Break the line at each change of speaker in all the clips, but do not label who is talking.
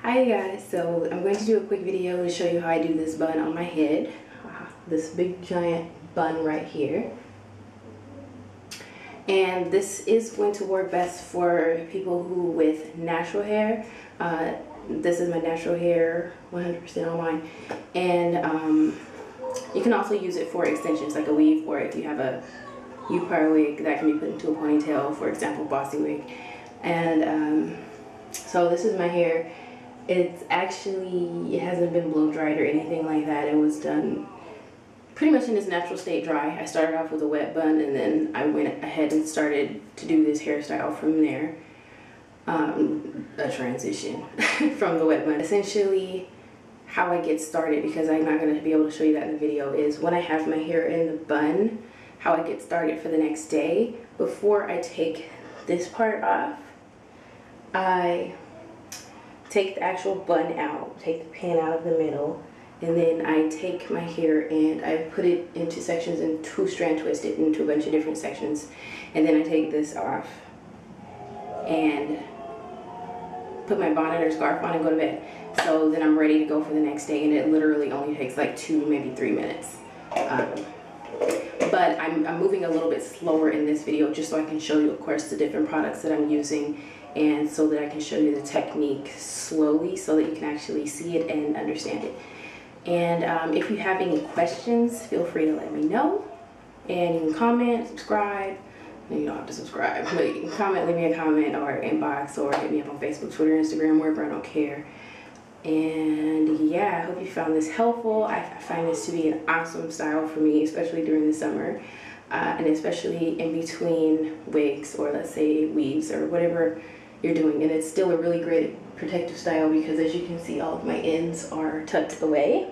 Hi guys, so I'm going to do a quick video to show you how I do this bun on my head. This big giant bun right here. And this is going to work best for people who with natural hair. This is my natural hair, 100% on mine. And you can also use it for extensions like a weave, or if you have a U-part wig that can be put into a ponytail, for example, bossy wig. And so this is my hair. It hasn't been blow dried or anything like that. It was done pretty much in its natural state dry. I started off with a wet bun, and then I went ahead and started to do this hairstyle from there. A transition from the wet bun. Essentially, how I get started, because I'm not going to be able to show you that in the video, is when I have my hair in the bun, how I get started for the next day. Before I take this part off, I take the actual bun out, take the pin out of the middle, and then I take my hair and I put it into sections and strand twist it into a bunch of different sections. And then I take this off and put my bonnet or scarf on and go to bed. So then I'm ready to go for the next day, and it literally only takes like 2, maybe 3 minutes. But I'm moving a little bit slower in this video just so I can show you, of course, the different products that I'm using, and so that I can show you the technique slowly so that you can actually see it and understand it. And if you have any questions, feel free to let me know. And you can comment, subscribe. You don't have to subscribe, but you can comment, leave me a comment, or inbox, or hit me up on Facebook, Twitter, Instagram, wherever. I don't care. And yeah, I hope you found this helpful. I find this to be an awesome style for me, especially during the summer, and especially in between wigs, or let's say weaves, or whatever you're doing. And it's still a really great protective style because, as you can see, all of my ends are tucked away.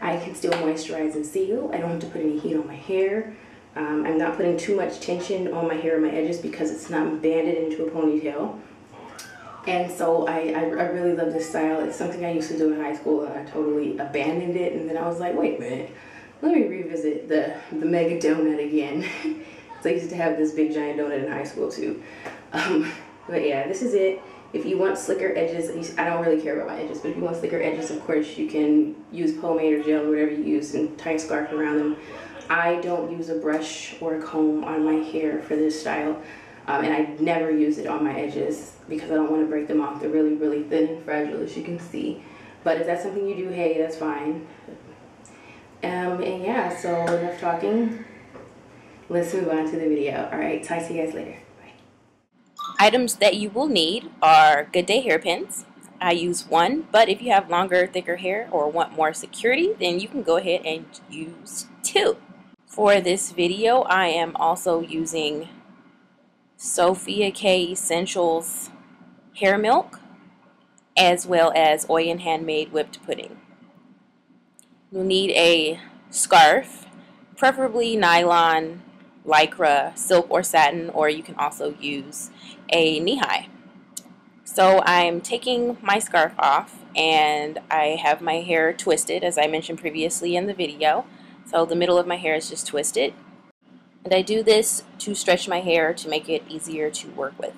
I can still moisturize and seal. I don't have to put any heat on my hair. I'm not putting too much tension on my hair and my edges because it's not banded into a ponytail. And so I really love this style. It's something I used to do in high school, and I totally abandoned it. And then I was like, wait a minute, let me revisit the mega donut again. So I used to have this big giant donut in high school too. But yeah, this is it. If you want slicker edges, I don't really care about my edges, but if you want slicker edges, of course, you can use pomade or gel or whatever you use and tie a scarf around them. I don't use a brush or a comb on my hair for this style. And I never use it on my edges because I don't want to break them off. They're really, really thin and fragile, as you can see. But if that's something you do, hey, that's fine. And yeah, so enough talking. Let's move on to the video. All right, talk to you guys later. Bye.
Items that you will need are Good Day hairpins. I use one, but if you have longer, thicker hair or want more security, then you can go ahead and use 2. For this video, I am also using Sophia K Essentials hair milk, as well as Oy and Handmade whipped pudding. You'll need a scarf, preferably nylon, lycra, silk, or satin, or you can also use a knee-high. So I'm taking my scarf off, and I have my hair twisted, as I mentioned previously in the video. So the middle of my hair is just twisted. And I do this to stretch my hair to make it easier to work with.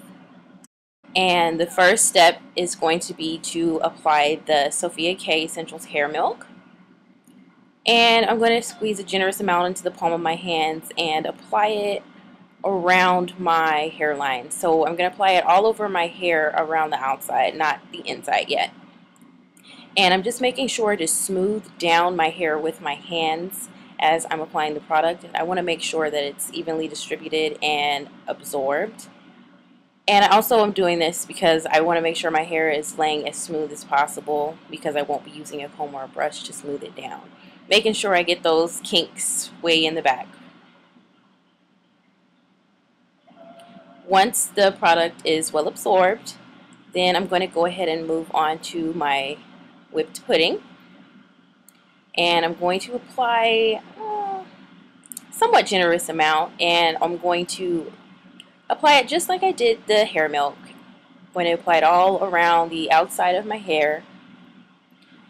And the first step is going to be to apply the Sophia K Essentials hair milk. And I'm going to squeeze a generous amount into the palm of my hands and apply it around my hairline. So I'm going to apply it all over my hair around the outside, not the inside yet. And I'm just making sure to smooth down my hair with my hands as I'm applying the product. And I want to make sure that it's evenly distributed and absorbed. And I also am doing this because I want to make sure my hair is laying as smooth as possible, because I won't be using a comb or a brush to smooth it down. Making sure I get those kinks way in the back. Once the product is well absorbed, then I'm going to go ahead and move on to my whipped pudding. And I'm going to apply a somewhat generous amount, and I'm going to apply it just like I did the hair milk. I'm going to apply it all around the outside of my hair,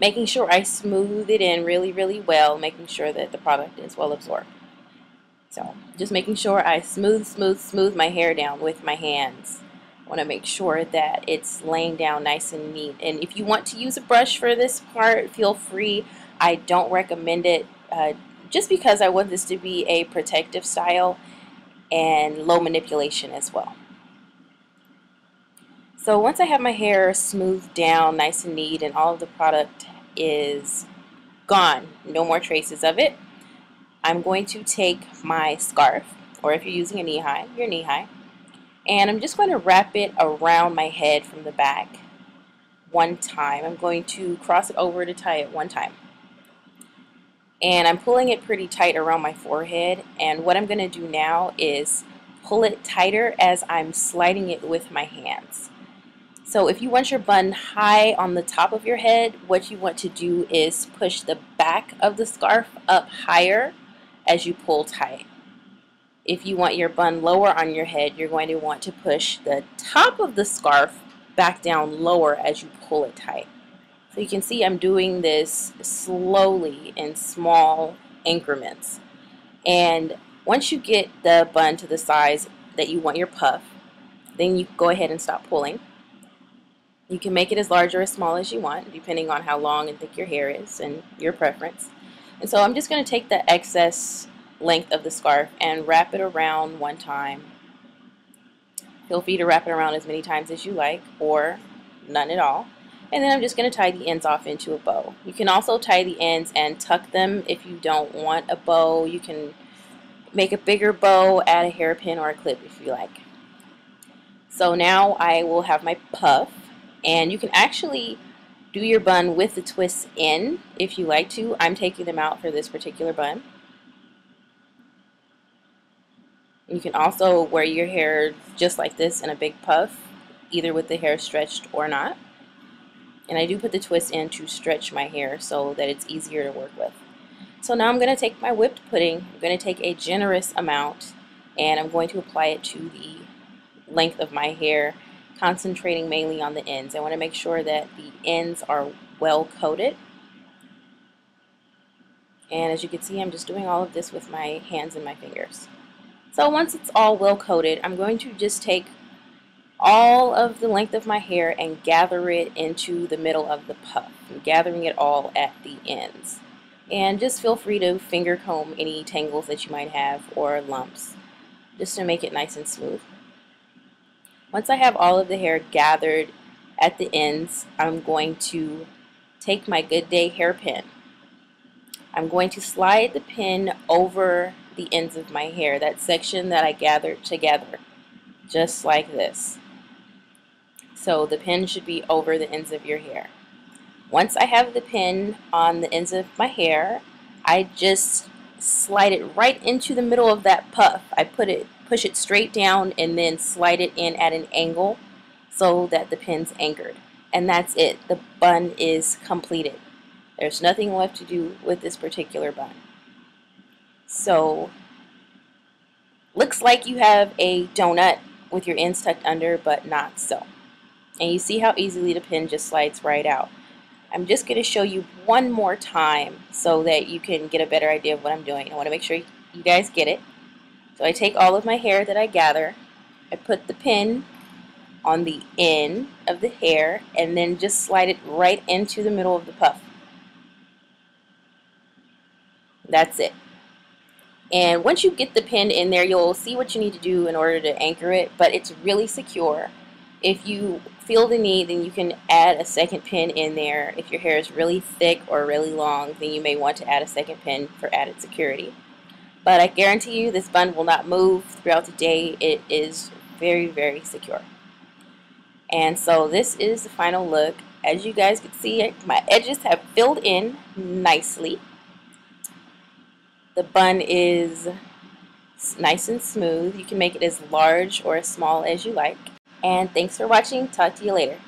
making sure I smooth it in really, really well, making sure that the product is well absorbed. So just making sure I smooth my hair down with my hands want to make sure that it's laying down nice and neat. And if you want to use a brush for this part, feel free. I don't recommend it just because I want this to be a protective style and low manipulation as well. So once I have my hair smoothed down nice and neat and all of the product is gone, no more traces of it, I'm going to take my scarf, or if you're using a knee-high, your knee-high, and I'm just going to wrap it around my head from the back one time. I'm going to cross it over to tie it one time. And I'm pulling it pretty tight around my forehead, and what I'm going to do now is pull it tighter as I'm sliding it with my hands. So if you want your bun high on the top of your head, what you want to do is push the back of the scarf up higher as you pull tight. If you want your bun lower on your head, you're going to want to push the top of the scarf back down lower as you pull it tight. So you can see I'm doing this slowly in small increments. And once you get the bun to the size that you want your puff, then you go ahead and stop pulling. You can make it as large or as small as you want, depending on how long and thick your hair is and your preference. And so I'm just going to take the excess length of the scarf and wrap it around one time. Feel free to wrap it around as many times as you like, or none at all. And then I'm just going to tie the ends off into a bow. You can also tie the ends and tuck them if you don't want a bow. You can make a bigger bow, add a hairpin or a clip if you like. So now I will have my puff. And you can actually do your bun with the twists in if you like to. I'm taking them out for this particular bun. You can also wear your hair just like this in a big puff, either with the hair stretched or not. And I do put the twist in to stretch my hair so that it's easier to work with. So now I'm going to take my whipped pudding. I'm going to take a generous amount and I'm going to apply it to the length of my hair, concentrating mainly on the ends. I want to make sure that the ends are well coated. And as you can see, I'm just doing all of this with my hands and my fingers. So once it's all well coated, I'm going to just take all of the length of my hair and gather it into the middle of the puff. I'm gathering it all at the ends. And just feel free to finger comb any tangles that you might have or lumps, just to make it nice and smooth. Once I have all of the hair gathered at the ends, I'm going to take my Good Day hairpin. I'm going to slide the pin over the ends of my hair, that section that I gathered together, just like this. So the pin should be over the ends of your hair. Once I have the pin on the ends of my hair, I just slide it right into the middle of that puff. I push it straight down and then slide it in at an angle so that the pin's anchored. And that's it. The bun is completed. There's nothing left to do with this particular bun. So, looks like you have a donut with your ends tucked under, but not so. And you see how easily the pin just slides right out. I'm just going to show you one more time so that you can get a better idea of what I'm doing. I want to make sure you guys get it. So I take all of my hair that I gather, I put the pin on the end of the hair, and then just slide it right into the middle of the puff. That's it. And once you get the pin in there, you'll see what you need to do in order to anchor it, but it's really secure. If you feel the need, then you can add a second pin in there. If your hair is really thick or really long, then you may want to add a second pin for added security. But I guarantee you this bun will not move throughout the day. It is very, very secure. And so this is the final look. As you guys can see, my edges have filled in nicely. The bun is nice and smooth. You can make it as large or as small as you like. And thanks for watching. Talk to you later.